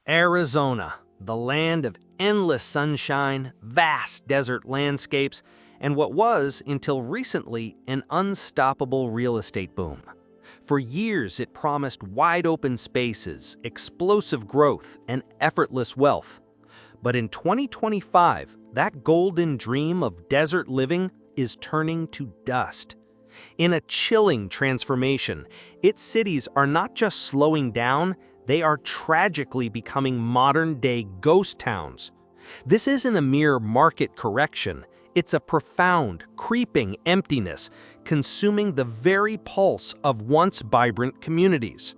Arizona, the land of endless sunshine, vast desert landscapes, and what was, until recently, an unstoppable real estate boom. For years, it promised wide-open spaces, explosive growth, and effortless wealth. But in 2025, that golden dream of desert living is turning to dust. In a chilling transformation, its cities are not just slowing down, they are tragically becoming modern-day ghost towns. This isn't a mere market correction. It's a profound, creeping emptiness, consuming the very pulse of once vibrant communities.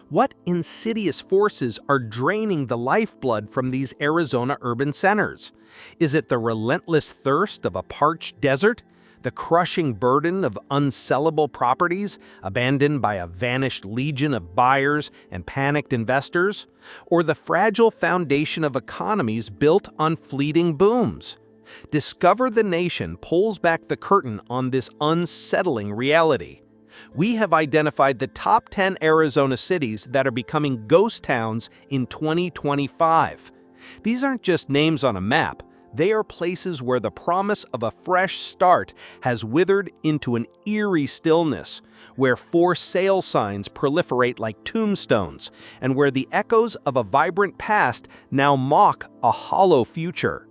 What insidious forces are draining the lifeblood from these Arizona urban centers? Is it the relentless thirst of a parched desert? The crushing burden of unsellable properties abandoned by a vanished legion of buyers and panicked investors? Or the fragile foundation of economies built on fleeting booms? Discover the Nation pulls back the curtain on this unsettling reality. We have identified the top 10 Arizona cities that are becoming ghost towns in 2025. These aren't just names on a map. They are places where the promise of a fresh start has withered into an eerie stillness, where for sale signs proliferate like tombstones, and where the echoes of a vibrant past now mock a hollow future.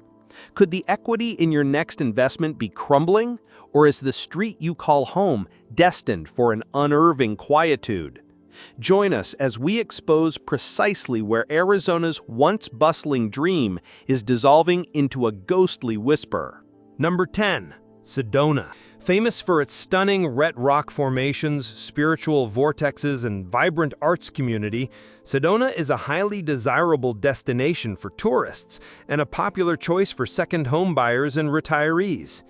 Could the equity in your next investment be crumbling, or is the street you call home destined for an unnerving quietude? Join us as we expose precisely where Arizona's once bustling dream is dissolving into a ghostly whisper. Number 10. Sedona. Famous for its stunning red rock formations, spiritual vortexes, and vibrant arts community, Sedona is a highly desirable destination for tourists and a popular choice for second home buyers and retirees.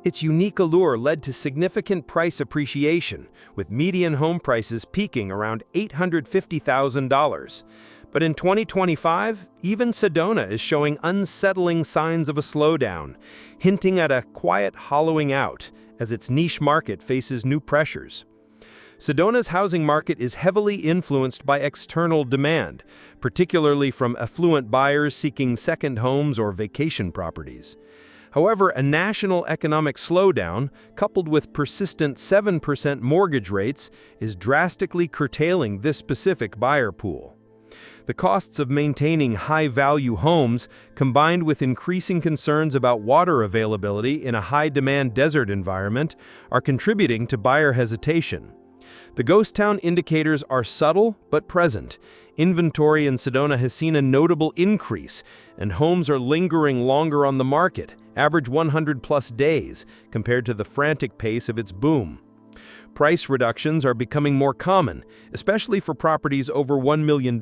Its unique allure led to significant price appreciation, with median home prices peaking around $850,000. But in 2025, even Sedona is showing unsettling signs of a slowdown, hinting at a quiet hollowing out as its niche market faces new pressures. Sedona's housing market is heavily influenced by external demand, particularly from affluent buyers seeking second homes or vacation properties. However, a national economic slowdown, coupled with persistent 7% mortgage rates, is drastically curtailing this specific buyer pool. The costs of maintaining high-value homes, combined with increasing concerns about water availability in a high-demand desert environment, are contributing to buyer hesitation. The ghost town indicators are subtle but present. Inventory in Sedona has seen a notable increase, and homes are lingering longer on the market, average 100-plus days, compared to the frantic pace of its boom. Price reductions are becoming more common, especially for properties over $1 million.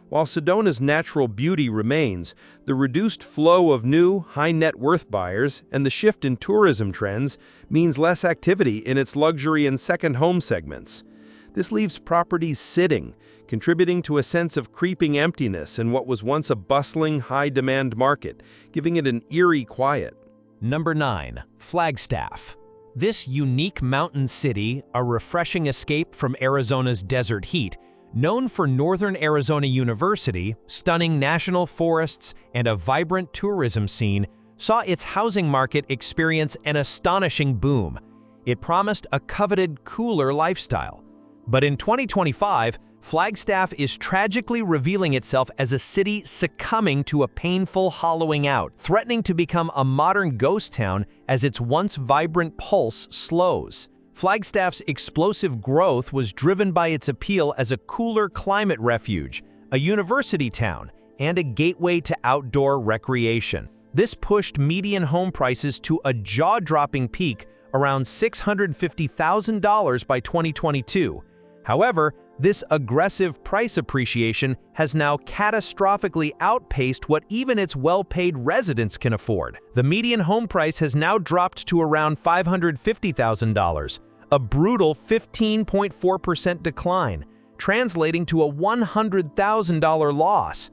While Sedona's natural beauty remains, the reduced flow of new, high-net-worth buyers and the shift in tourism trends means less activity in its luxury and second home segments. This leaves properties sitting, contributing to a sense of creeping emptiness in what was once a bustling, high-demand market, giving it an eerie quiet. Number 9. Flagstaff. This unique mountain city, a refreshing escape from Arizona's desert heat, known for Northern Arizona University, stunning national forests, and a vibrant tourism scene, saw its housing market experience an astonishing boom. It promised a coveted, cooler lifestyle. But in 2025, Flagstaff is tragically revealing itself as a city succumbing to a painful hollowing out, threatening to become a modern ghost town as its once vibrant pulse slows. Flagstaff's explosive growth was driven by its appeal as a cooler climate refuge, a university town, and a gateway to outdoor recreation. This pushed median home prices to a jaw-dropping peak around $650,000 by 2022. However, this aggressive price appreciation has now catastrophically outpaced what even its well-paid residents can afford. The median home price has now dropped to around $550,000, a brutal 15.4% decline, translating to a $100,000 loss.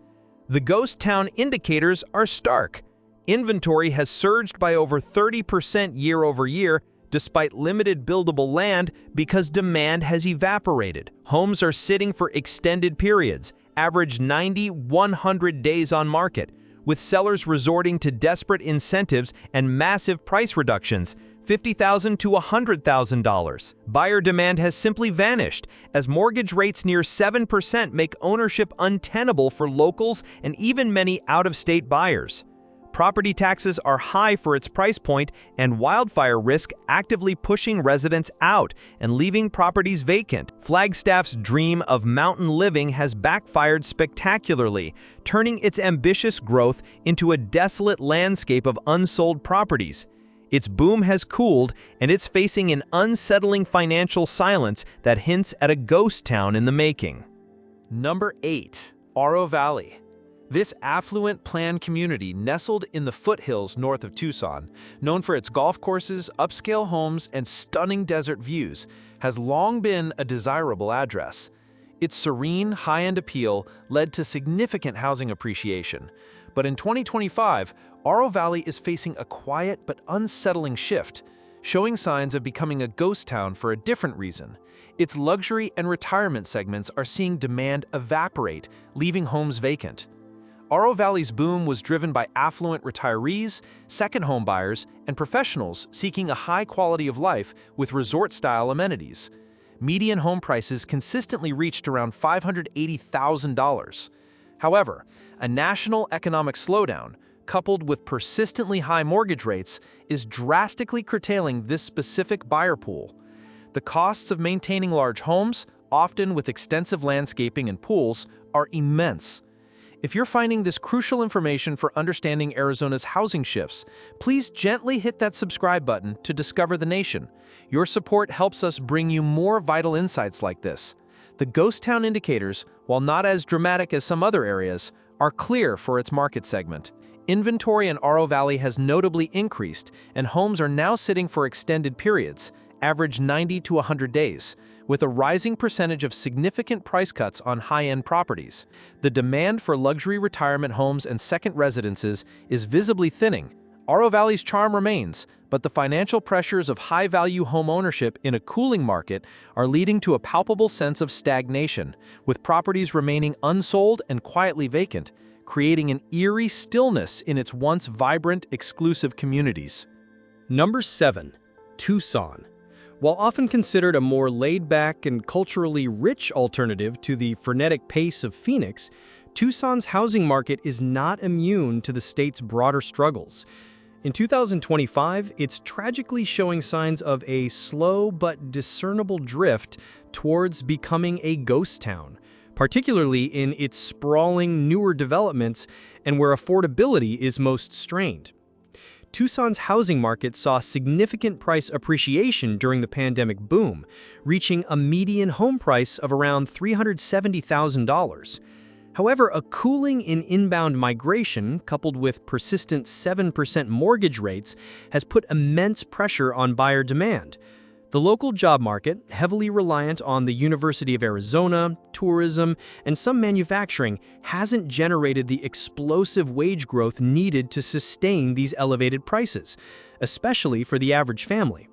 The ghost town indicators are stark. Inventory has surged by over 30% year over year, despite limited buildable land because demand has evaporated. Homes are sitting for extended periods, average 90-100 days on market, with sellers resorting to desperate incentives and massive price reductions, $50,000 to $100,000. Buyer demand has simply vanished, as mortgage rates near 7% make ownership untenable for locals and even many out-of-state buyers. Property taxes are high for its price point, and wildfire risk actively pushing residents out and leaving properties vacant. Flagstaff's dream of mountain living has backfired spectacularly, turning its ambitious growth into a desolate landscape of unsold properties. Its boom has cooled, and it's facing an unsettling financial silence that hints at a ghost town in the making. Number 8. Aro Valley. This affluent planned community nestled in the foothills north of Tucson, known for its golf courses, upscale homes, and stunning desert views, has long been a desirable address. Its serene, high-end appeal led to significant housing appreciation. But in 2025, Aro Valley is facing a quiet but unsettling shift, showing signs of becoming a ghost town for a different reason. Its luxury and retirement segments are seeing demand evaporate, leaving homes vacant. Aro Valley's boom was driven by affluent retirees, second home buyers, and professionals seeking a high quality of life with resort-style amenities. Median home prices consistently reached around $580,000. However, a national economic slowdown, coupled with persistently high mortgage rates, is drastically curtailing this specific buyer pool. The costs of maintaining large homes, often with extensive landscaping and pools, are immense. If you're finding this crucial information for understanding Arizona's housing shifts, please gently hit that subscribe button to discover the nation. Your support helps us bring you more vital insights like this. The ghost town indicators, while not as dramatic as some other areas, are clear for its market segment. Inventory in Aro Valley has notably increased, and homes are now sitting for extended periods, average 90 to 100 days, with a rising percentage of significant price cuts on high-end properties. The demand for luxury retirement homes and second residences is visibly thinning. Aro Valley's charm remains, but the financial pressures of high-value home ownership in a cooling market are leading to a palpable sense of stagnation, with properties remaining unsold and quietly vacant, creating an eerie stillness in its once vibrant, exclusive communities. Number 7. Tucson. While often considered a more laid-back and culturally rich alternative to the frenetic pace of Phoenix, Tucson's housing market is not immune to the state's broader struggles. In 2025, it's tragically showing signs of a slow but discernible drift towards becoming a ghost town, particularly in its sprawling newer developments and where affordability is most strained. Tucson's housing market saw significant price appreciation during the pandemic boom, reaching a median home price of around $370,000. However, a cooling in inbound migration, coupled with persistent 7% mortgage rates, has put immense pressure on buyer demand. The local job market, heavily reliant on the University of Arizona, tourism, and some manufacturing, hasn't generated the explosive wage growth needed to sustain these elevated prices, especially for the average family.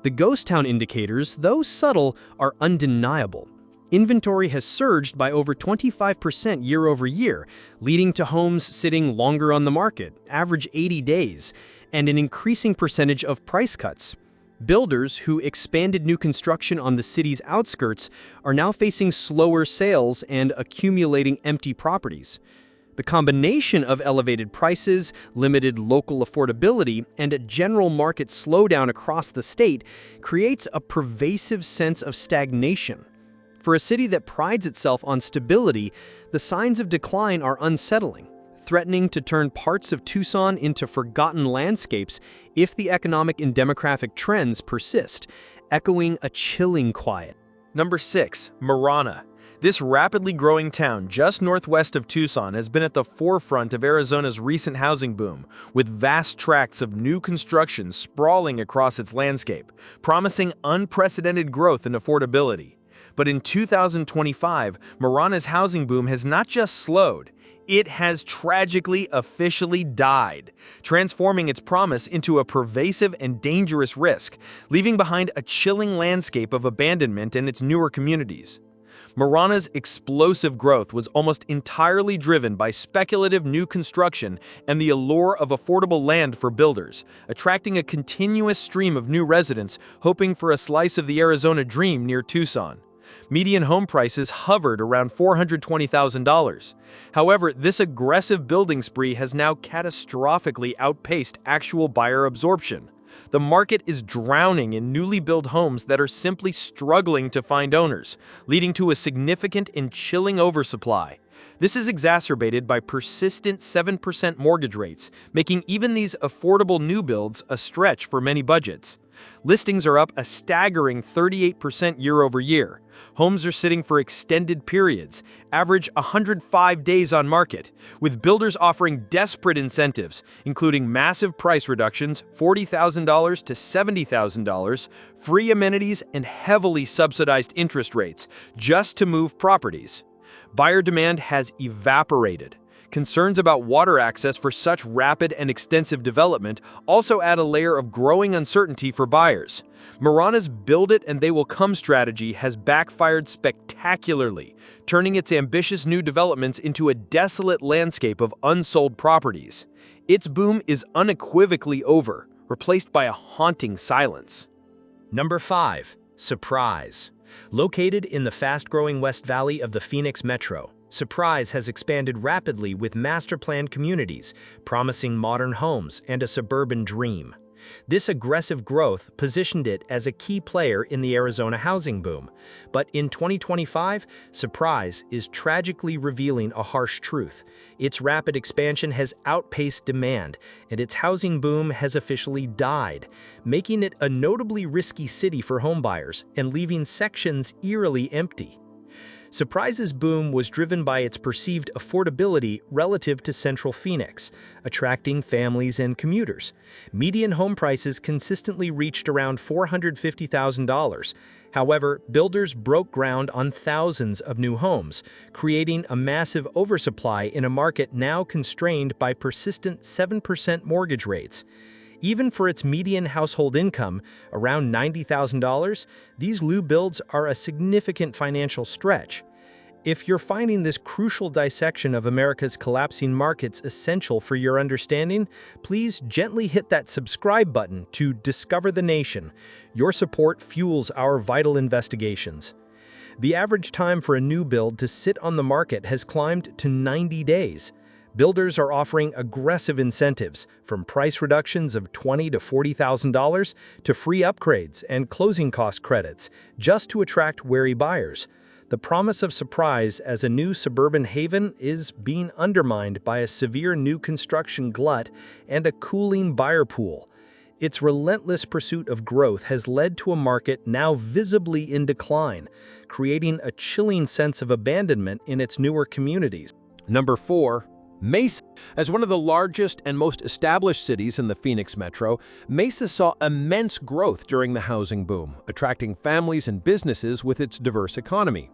The ghost town indicators, though subtle, are undeniable. Inventory has surged by over 25% year over year, leading to homes sitting longer on the market, average 80 days, and an increasing percentage of price cuts. Builders who expanded new construction on the city's outskirts are now facing slower sales and accumulating empty properties. The combination of elevated prices, limited local affordability, and a general market slowdown across the state creates a pervasive sense of stagnation. For a city that prides itself on stability, the signs of decline are unsettling, threatening to turn parts of Tucson into forgotten landscapes if the economic and demographic trends persist, echoing a chilling quiet. Number 6. Marana. This rapidly growing town just northwest of Tucson has been at the forefront of Arizona's recent housing boom, with vast tracts of new construction sprawling across its landscape, promising unprecedented growth and affordability. But in 2025, Marana's housing boom has not just slowed, it has tragically officially died, transforming its promise into a pervasive and dangerous risk, leaving behind a chilling landscape of abandonment in its newer communities. Marana's explosive growth was almost entirely driven by speculative new construction and the allure of affordable land for builders, attracting a continuous stream of new residents hoping for a slice of the Arizona dream near Tucson. Median home prices hovered around $420,000. However, this aggressive building spree has now catastrophically outpaced actual buyer absorption. The market is drowning in newly built homes that are simply struggling to find owners, leading to a significant and chilling oversupply. This is exacerbated by persistent 7% mortgage rates, making even these affordable new builds a stretch for many budgets. Listings are up a staggering 38% year over year. Homes are sitting for extended periods, average 105 days on market, with builders offering desperate incentives, including massive price reductions, $40,000 to $70,000, free amenities, and heavily subsidized interest rates, just to move properties. Buyer demand has evaporated. Concerns about water access for such rapid and extensive development also add a layer of growing uncertainty for buyers. Marana's build it and they will come strategy has backfired spectacularly, turning its ambitious new developments into a desolate landscape of unsold properties. Its boom is unequivocally over, replaced by a haunting silence. Number 5. Surprise. Located in the fast-growing West Valley of the Phoenix Metro, Surprise has expanded rapidly with master-planned communities, promising modern homes and a suburban dream. This aggressive growth positioned it as a key player in the Arizona housing boom. But in 2025, Surprise is tragically revealing a harsh truth. Its rapid expansion has outpaced demand, and its housing boom has officially died, making it a notably risky city for homebuyers and leaving sections eerily empty. Surprise's boom was driven by its perceived affordability relative to central Phoenix, attracting families and commuters. Median home prices consistently reached around $450,000. However, builders broke ground on thousands of new homes, creating a massive oversupply in a market now constrained by persistent 7% mortgage rates. Even for its median household income, around $90,000, these new builds are a significant financial stretch. If you're finding this crucial dissection of America's collapsing markets essential for your understanding, please gently hit that subscribe button to Discover the Nation. Your support fuels our vital investigations. The average time for a new build to sit on the market has climbed to 90 days. Builders are offering aggressive incentives, from price reductions of $20,000 to $40,000 to free upgrades and closing cost credits, just to attract wary buyers. The promise of Surprise as a new suburban haven is being undermined by a severe new construction glut and a cooling buyer pool. Its relentless pursuit of growth has led to a market now visibly in decline, creating a chilling sense of abandonment in its newer communities. Number 4. Mesa. As one of the largest and most established cities in the Phoenix metro, Mesa saw immense growth during the housing boom, attracting families and businesses with its diverse economy.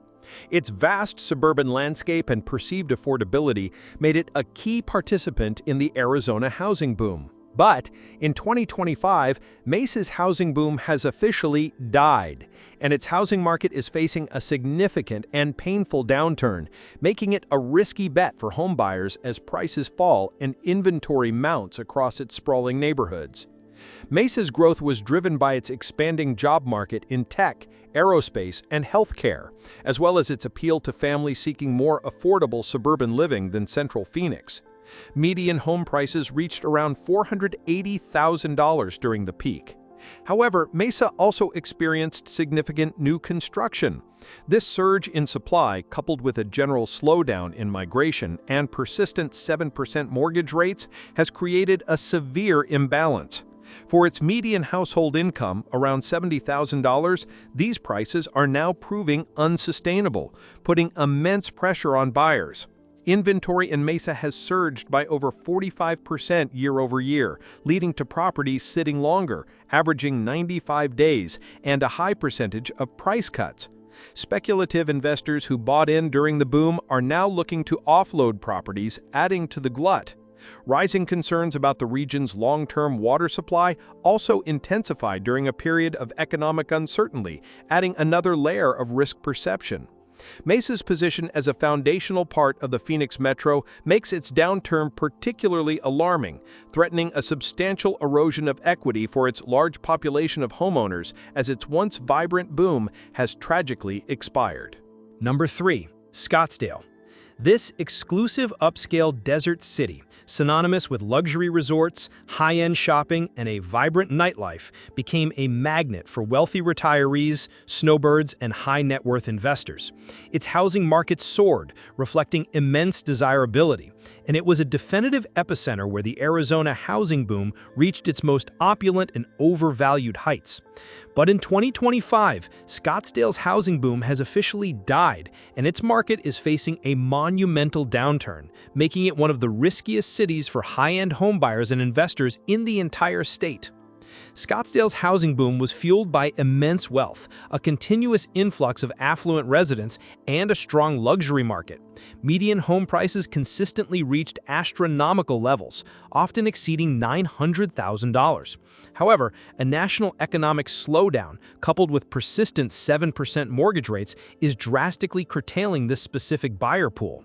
Its vast suburban landscape and perceived affordability made it a key participant in the Arizona housing boom. But in 2025, Mesa's housing boom has officially died, and its housing market is facing a significant and painful downturn, making it a risky bet for homebuyers as prices fall and inventory mounts across its sprawling neighborhoods. Mesa's growth was driven by its expanding job market in tech, aerospace, and healthcare, as well as its appeal to families seeking more affordable suburban living than central Phoenix. Median home prices reached around $480,000 during the peak. However, Mesa also experienced significant new construction. This surge in supply, coupled with a general slowdown in migration and persistent 7% mortgage rates, has created a severe imbalance. For its median household income, around $70,000, these prices are now proving unsustainable, putting immense pressure on buyers. Inventory in Mesa has surged by over 45% year over year, leading to properties sitting longer, averaging 95 days, and a high percentage of price cuts. Speculative investors who bought in during the boom are now looking to offload properties, adding to the glut. Rising concerns about the region's long-term water supply also intensified during a period of economic uncertainty, adding another layer of risk perception. Mesa's position as a foundational part of the Phoenix metro makes its downturn particularly alarming, threatening a substantial erosion of equity for its large population of homeowners as its once vibrant boom has tragically expired. Number 3. Scottsdale. This exclusive upscale desert city, synonymous with luxury resorts, high-end shopping, and a vibrant nightlife, became a magnet for wealthy retirees, snowbirds, and high-net-worth investors. Its housing market soared, reflecting immense desirability, and it was a definitive epicenter where the Arizona housing boom reached its most opulent and overvalued heights. But in 2025, Scottsdale's housing boom has officially died, and its market is facing a monumental downturn, making it one of the riskiest cities for high-end homebuyers and investors in the entire state. Scottsdale's housing boom was fueled by immense wealth, a continuous influx of affluent residents, and a strong luxury market. Median home prices consistently reached astronomical levels, often exceeding $900,000. However, a national economic slowdown, coupled with persistent 7% mortgage rates, is drastically curtailing this specific buyer pool.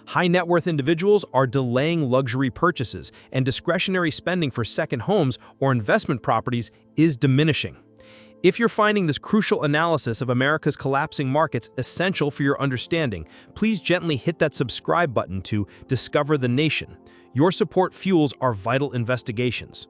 High-net-worth individuals are delaying luxury purchases, and discretionary spending for second homes or investment properties is diminishing. If you're finding this crucial analysis of America's collapsing markets essential for your understanding, please gently hit that subscribe button to Discover the Nation. Your support fuels our vital investigations.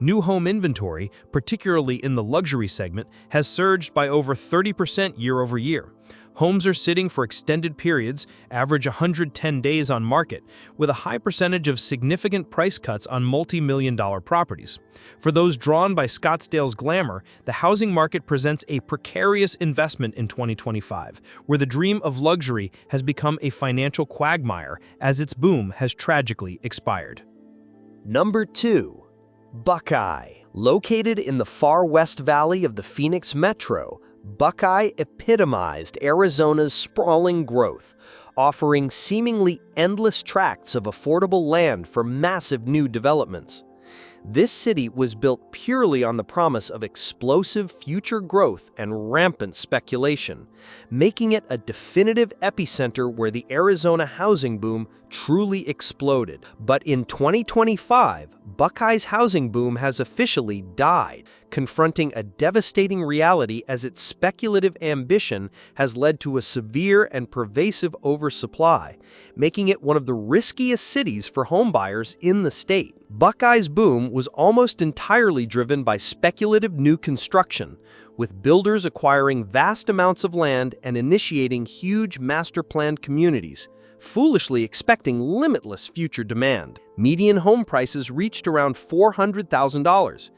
New home inventory, particularly in the luxury segment, has surged by over 30% year over year. Homes are sitting for extended periods, average 110 days on market, with a high percentage of significant price cuts on multi-million-dollar properties. For those drawn by Scottsdale's glamour, the housing market presents a precarious investment in 2025, where the dream of luxury has become a financial quagmire as its boom has tragically expired. Number 2. Buckeye. Located in the far west valley of the Phoenix metro, Buckeye epitomized Arizona's sprawling growth, offering seemingly endless tracts of affordable land for massive new developments. This city was built purely on the promise of explosive future growth and rampant speculation, making it a definitive epicenter where the Arizona housing boom truly exploded. But in 2025, Buckeye's housing boom has officially died, confronting a devastating reality as its speculative ambition has led to a severe and pervasive oversupply, making it one of the riskiest cities for homebuyers in the state. Buckeye's boom was almost entirely driven by speculative new construction, with builders acquiring vast amounts of land and initiating huge master-planned communities, foolishly expecting limitless future demand. Median home prices reached around $400,000.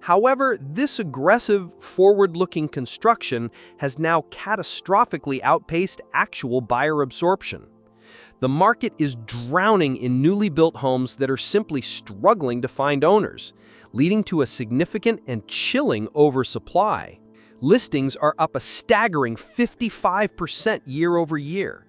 However, this aggressive, forward-looking construction has now catastrophically outpaced actual buyer absorption. The market is drowning in newly built homes that are simply struggling to find owners, leading to a significant and chilling oversupply. Listings are up a staggering 55% year over year.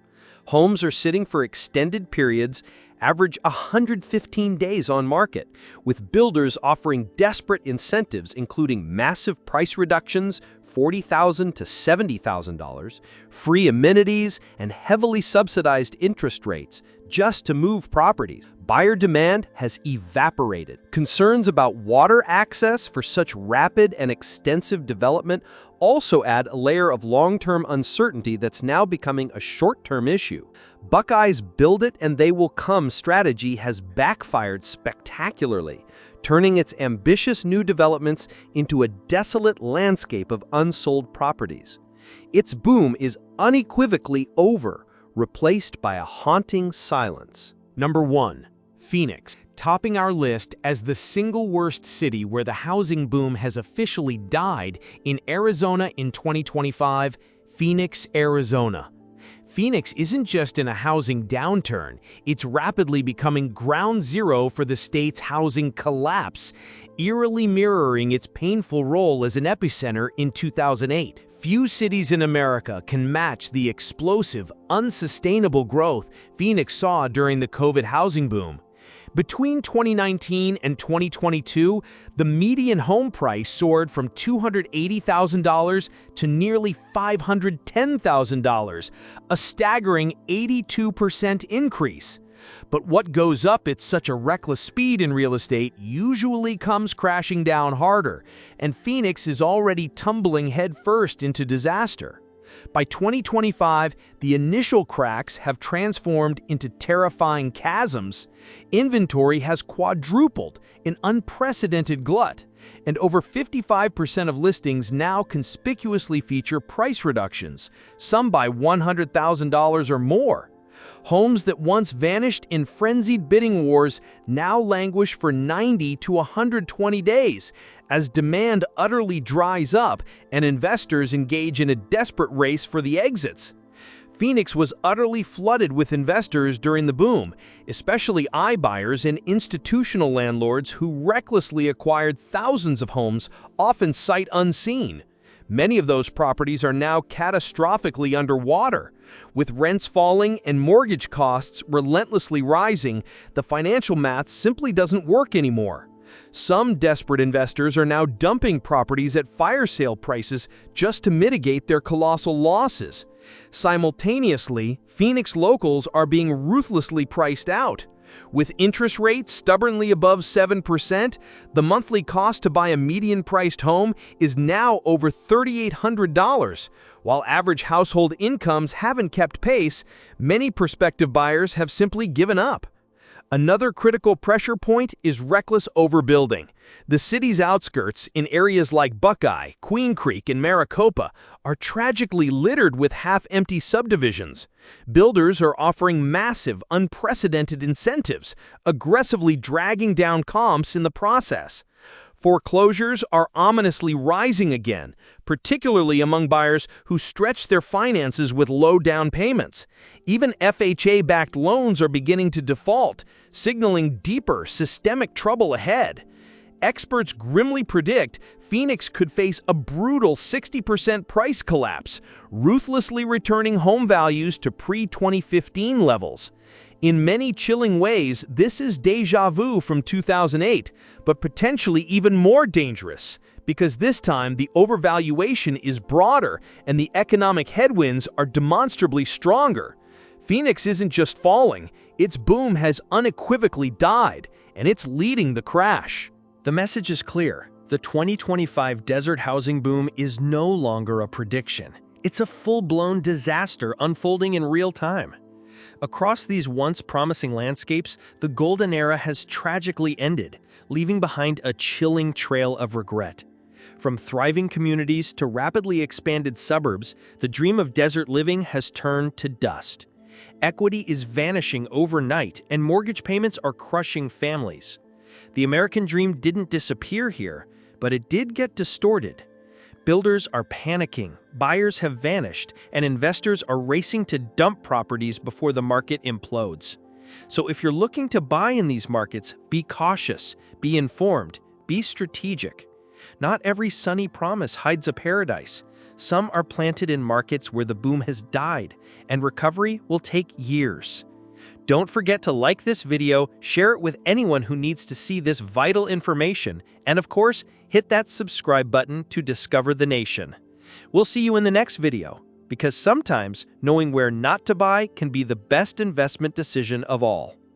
Homes are sitting for extended periods, average 115 days on market, with builders offering desperate incentives including massive price reductions, $40,000 to $70,000, free amenities, and heavily subsidized interest rates just to move properties. Buyer demand has evaporated. Concerns about water access for such rapid and extensive development also add a layer of long-term uncertainty that's now becoming a short-term issue. Buckeye's build it and they will come strategy has backfired spectacularly, turning its ambitious new developments into a desolate landscape of unsold properties. Its boom is unequivocally over, replaced by a haunting silence. Number 1. Phoenix. Topping our list as the single worst city where the housing boom has officially died in Arizona in 2025, Phoenix, Arizona. Phoenix isn't just in a housing downturn, it's rapidly becoming ground zero for the state's housing collapse, eerily mirroring its painful role as an epicenter in 2008. Few cities in America can match the explosive, unsustainable growth Phoenix saw during the COVID housing boom. Between 2019 and 2022, the median home price soared from $280,000 to nearly $510,000, a staggering 82% increase. But what goes up at such a reckless speed in real estate usually comes crashing down harder, and Phoenix is already tumbling headfirst into disaster. By 2025, the initial cracks have transformed into terrifying chasms. Inventory has quadrupled, an unprecedented glut, and over 55% of listings now conspicuously feature price reductions, some by $100,000 or more. Homes that once vanished in frenzied bidding wars now languish for 90 to 120 days as demand utterly dries up and investors engage in a desperate race for the exits. Phoenix was utterly flooded with investors during the boom, especially iBuyers and institutional landlords who recklessly acquired thousands of homes, often sight unseen. Many of those properties are now catastrophically underwater. With rents falling and mortgage costs relentlessly rising, the financial math simply doesn't work anymore. Some desperate investors are now dumping properties at fire sale prices just to mitigate their colossal losses. Simultaneously, Phoenix locals are being ruthlessly priced out. With interest rates stubbornly above 7%, the monthly cost to buy a median-priced home is now over $3,800. While average household incomes haven't kept pace, many prospective buyers have simply given up. Another critical pressure point is reckless overbuilding. The city's outskirts, in areas like Buckeye, Queen Creek, and Maricopa, are tragically littered with half-empty subdivisions. Builders are offering massive, unprecedented incentives, aggressively dragging down comps in the process. Foreclosures are ominously rising again, particularly among buyers who stretch their finances with low down payments. Even FHA-backed loans are beginning to default, signaling deeper, systemic trouble ahead. Experts grimly predict Phoenix could face a brutal 60% price collapse, ruthlessly returning home values to pre-2015 levels. In many chilling ways, this is déjà vu from 2008, but potentially even more dangerous, because this time the overvaluation is broader and the economic headwinds are demonstrably stronger. Phoenix isn't just falling, its boom has unequivocally died, and it's leading the crash. The message is clear. The 2025 desert housing boom is no longer a prediction. It's a full-blown disaster unfolding in real time. Across these once promising landscapes, the golden era has tragically ended, leaving behind a chilling trail of regret. From thriving communities to rapidly expanded suburbs, the dream of desert living has turned to dust. Equity is vanishing overnight, and mortgage payments are crushing families. The American dream didn't disappear here, but it did get distorted. Builders are panicking, buyers have vanished, and investors are racing to dump properties before the market implodes. So if you're looking to buy in these markets, be cautious, be informed, be strategic. Not every sunny promise hides a paradise. Some are planted in markets where the boom has died, and recovery will take years. Don't forget to like this video, share it with anyone who needs to see this vital information, and of course, hit that subscribe button to discover the nation. We'll see you in the next video, because sometimes knowing where not to buy can be the best investment decision of all.